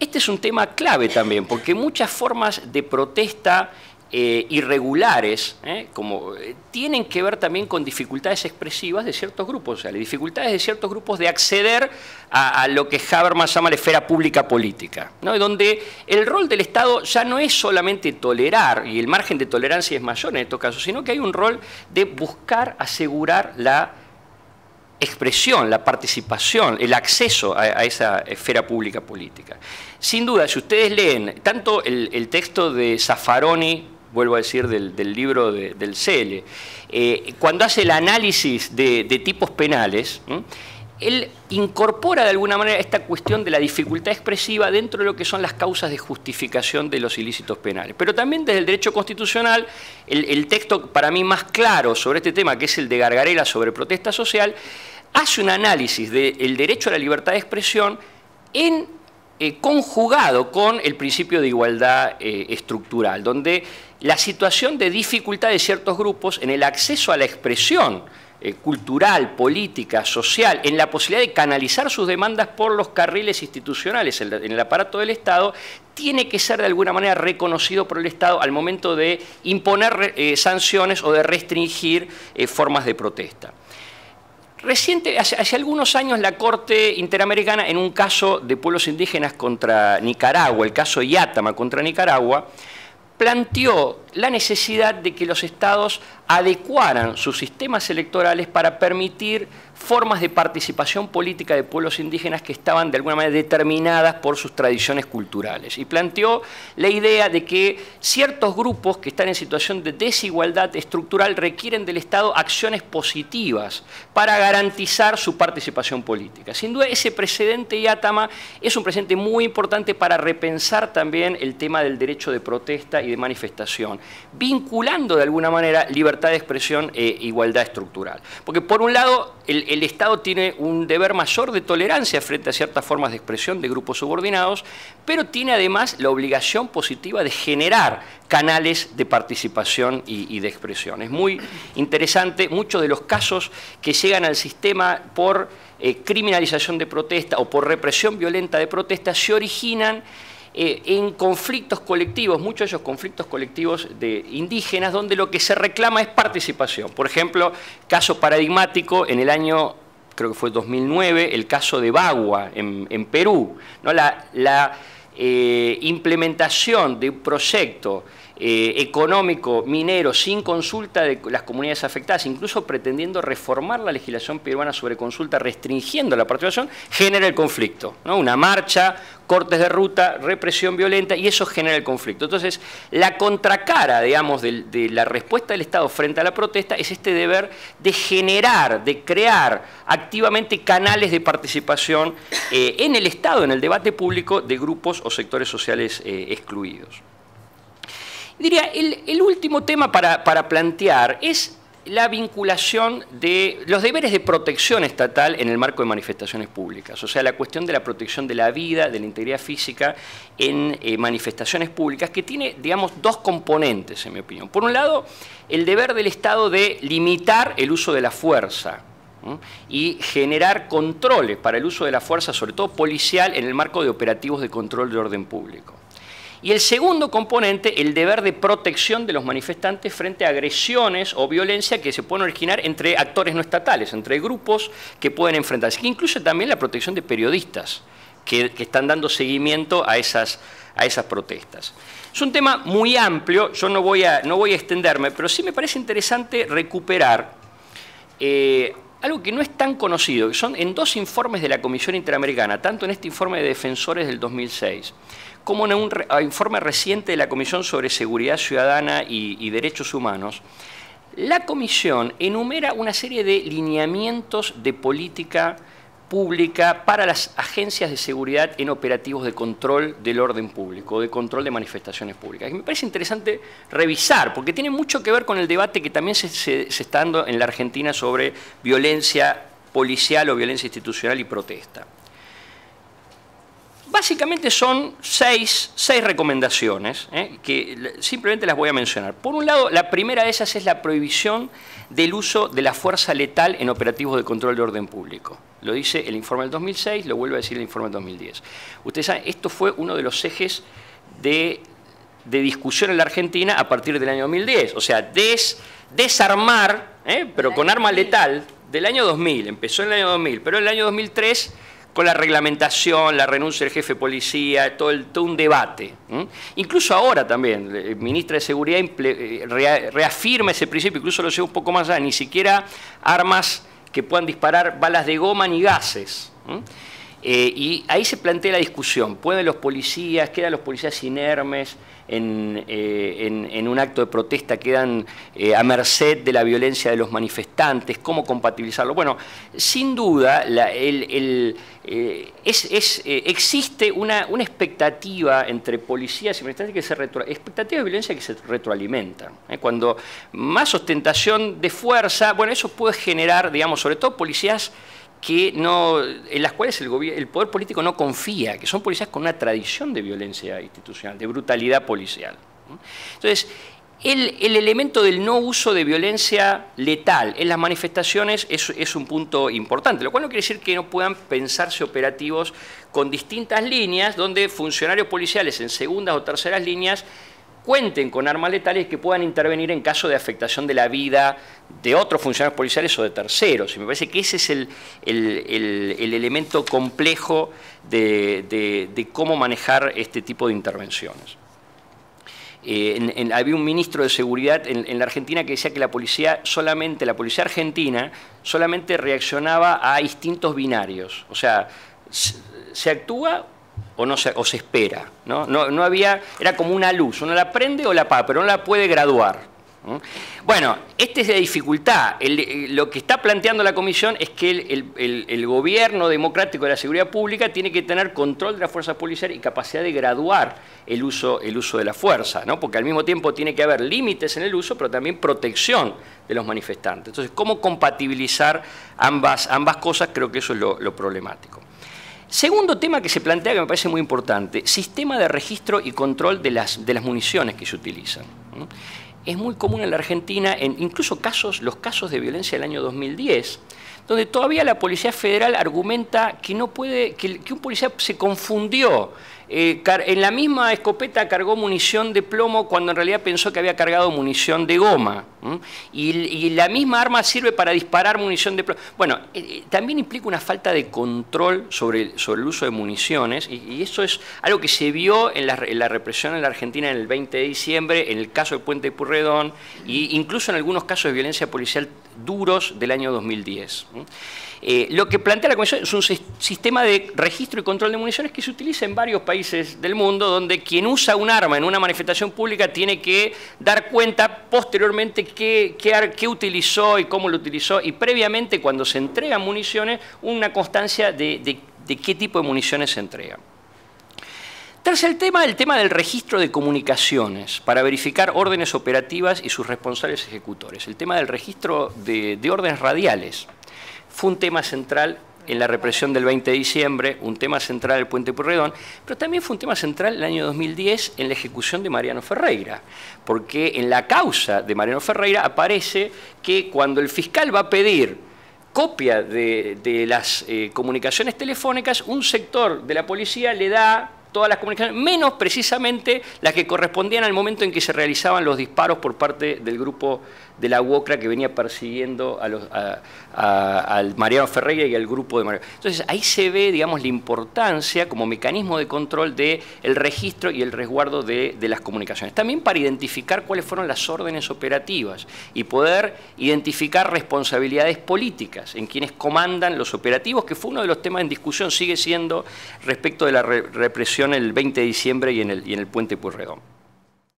Este es un tema clave también, porque muchas formas de protesta irregulares, tienen que ver también con dificultades expresivas de ciertos grupos, o sea, las dificultades de ciertos grupos de acceder a lo que Habermas llama la esfera pública política, ¿no? Donde el rol del Estado ya no es solamente tolerar, y el margen de tolerancia es mayor en estos casos, sino que hay un rol de buscar asegurar la expresión, la participación, el acceso a esa esfera pública política. Sin duda, si ustedes leen tanto el texto de Zaffaroni, vuelvo a decir, del libro del CL, cuando hace el análisis de tipos penales, él incorpora de alguna manera esta cuestión de la dificultad expresiva dentro de lo que son las causas de justificación de los ilícitos penales. Pero también desde el derecho constitucional, el texto para mí más claro sobre este tema, que es el de Gargarella sobre protesta social, hace un análisis del derecho a la libertad de expresión conjugado con el principio de igualdad estructural, donde la situación de dificultad de ciertos grupos en el acceso a la expresión cultural, política, social, en la posibilidad de canalizar sus demandas por los carriles institucionales en el aparato del Estado, tiene que ser de alguna manera reconocido por el Estado al momento de imponer sanciones o de restringir formas de protesta. Hace algunos años la Corte Interamericana, en un caso de pueblos indígenas contra Nicaragua, el caso Yátama contra Nicaragua, planteó la necesidad de que los estados adecuaran sus sistemas electorales para permitir formas de participación política de pueblos indígenas que estaban de alguna manera determinadas por sus tradiciones culturales. Y planteó la idea de que ciertos grupos que están en situación de desigualdad estructural requieren del Estado acciones positivas para garantizar su participación política. Sin duda, ese precedente Yátama es un precedente muy importante para repensar también el tema del derecho de protesta y de manifestación, vinculando de alguna manera libertad de expresión e igualdad estructural. Porque por un lado, el Estado tiene un deber mayor de tolerancia frente a ciertas formas de expresión de grupos subordinados, pero tiene además la obligación positiva de generar canales de participación y de expresión. Es muy interesante, muchos de los casos que llegan al sistema por criminalización de protesta o por represión violenta de protesta se originan en conflictos colectivos, muchos de ellos conflictos colectivos de indígenas, donde lo que se reclama es participación. Por ejemplo, caso paradigmático en el año, creo que fue 2009, el caso de Bagua en Perú, ¿no? La implementación de un proyecto económico minero sin consulta de las comunidades afectadas, incluso pretendiendo reformar la legislación peruana sobre consulta, restringiendo la participación, genera el conflicto, ¿no? Una marcha, cortes de ruta, represión violenta, y eso genera el conflicto. Entonces, la contracara, digamos, de la respuesta del Estado frente a la protesta es este deber de generar, de crear activamente canales de participación en el Estado, en el debate público de grupos o sectores sociales excluidos. Diría, el último tema para plantear es la vinculación de los deberes de protección estatal en el marco de manifestaciones públicas, o sea, la cuestión de la protección de la vida, de la integridad física en manifestaciones públicas, que tiene, digamos, dos componentes, en mi opinión. Por un lado, el deber del Estado de limitar el uso de la fuerza, ¿no? Y generar controles para el uso de la fuerza, sobre todo policial, en el marco de operativos de control de orden público. Y el segundo componente, el deber de protección de los manifestantes frente a agresiones o violencia que se pueden originar entre actores no estatales, entre grupos que pueden enfrentarse, que incluye también la protección de periodistas que están dando seguimiento a esas protestas. Es un tema muy amplio, yo no voy a extenderme, pero sí me parece interesante recuperar algo que no es tan conocido, que son en dos informes de la Comisión Interamericana, tanto en este informe de defensores del 2006, como en un informe reciente de la Comisión sobre Seguridad Ciudadana y Derechos Humanos. La Comisión enumera una serie de lineamientos de política pública para las agencias de seguridad en operativos de control del orden público, de control de manifestaciones públicas. Y me parece interesante revisar, porque tiene mucho que ver con el debate que también se está dando en la Argentina sobre violencia policial o violencia institucional y protesta. Básicamente son seis recomendaciones, que simplemente las voy a mencionar. Por un lado, la primera de ellas es la prohibición del uso de la fuerza letal en operativos de control de orden público. Lo dice el informe del 2006, lo vuelve a decir el informe del 2010. Ustedes saben, esto fue uno de los ejes de discusión en la Argentina a partir del año 2010. O sea, desarmar, pero con arma letal, del año 2000. Empezó en el año 2000, pero en el año 2003... con la reglamentación, la renuncia del jefe de policía, todo un debate. Incluso ahora también, el ministro de Seguridad reafirma ese principio, incluso lo lleva un poco más allá, ni siquiera armas que puedan disparar balas de goma ni gases. Y ahí se plantea la discusión, ¿pueden los policías, quedan los policías inermes en un acto de protesta, quedan a merced de la violencia de los manifestantes? ¿Cómo compatibilizarlo? Bueno, sin duda existe una expectativa entre policías y manifestantes expectativa de violencia que se retroalimentan. Cuando más ostentación de fuerza, bueno, eso puede generar, digamos, sobre todo policías en las cuales el poder político no confía, que son policías con una tradición de violencia institucional, de brutalidad policial. Entonces, el elemento del no uso de violencia letal en las manifestaciones es un punto importante, lo cual no quiere decir que no puedan pensarse operativos con distintas líneas, donde funcionarios policiales en segundas o terceras líneas cuenten con armas letales que puedan intervenir en caso de afectación de la vida de otros funcionarios policiales o de terceros. Y me parece que ese es el elemento complejo de cómo manejar este tipo de intervenciones. Había un ministro de Seguridad en la Argentina que decía que la policía argentina solamente reaccionaba a instintos binarios. O sea, se actúa o se espera, ¿no? No había, era como una luz, uno la prende o la apaga, pero no la puede graduar. Bueno, esta es la dificultad. Lo que está planteando la Comisión es que el gobierno democrático de la seguridad pública tiene que tener control de la fuerza policial y capacidad de graduar el uso de la fuerza, ¿no? Porque al mismo tiempo tiene que haber límites en el uso, pero también protección de los manifestantes. Entonces, ¿cómo compatibilizar ambas cosas? Creo que eso es lo problemático. Segundo tema que se plantea, que me parece muy importante, sistema de registro y control de las municiones que se utilizan. Es muy común en la Argentina, incluso los casos de violencia del año 2010, donde todavía la Policía Federal argumenta que un policía se confundió. En la misma escopeta cargó munición de plomo cuando en realidad pensó que había cargado munición de goma. Y la misma arma sirve para disparar munición de plomo. Bueno, también implica una falta de control sobre el uso de municiones, y eso es algo que se vio en la represión en la Argentina en el 20 de diciembre, en el caso del Puente de Pueyrredón, e incluso en algunos casos de violencia policial duros del año 2010. Lo que plantea la Comisión es un sistema de registro y control de municiones que se utiliza en varios países del mundo, donde quien usa un arma en una manifestación pública tiene que dar cuenta posteriormente qué utilizó y cómo lo utilizó, y previamente, cuando se entregan municiones, una constancia de qué tipo de municiones se entregan. Tercer tema, el tema del registro de comunicaciones para verificar órdenes operativas y sus responsables ejecutores. El tema del registro de órdenes radiales fue un tema central en la represión del 20 de diciembre, un tema central del Puente de Pueyrredón, pero también fue un tema central en el año 2010 en la ejecución de Mariano Ferreira, porque en la causa de Mariano Ferreira aparece que cuando el fiscal va a pedir copia de las comunicaciones telefónicas, un sector de la policía le da todas las comunicaciones, menos precisamente las que correspondían al momento en que se realizaban los disparos por parte del grupo de la UOCRA que venía persiguiendo al Mariano Ferreira y al grupo de Mariano. Entonces, ahí se ve, digamos, la importancia como mecanismo de control del registro y el resguardo de las comunicaciones. También para identificar cuáles fueron las órdenes operativas y poder identificar responsabilidades políticas en quienes comandan los operativos, que fue uno de los temas en discusión, sigue siendo respecto de la represión el 20 de diciembre y en el Puente de Pueyrredón.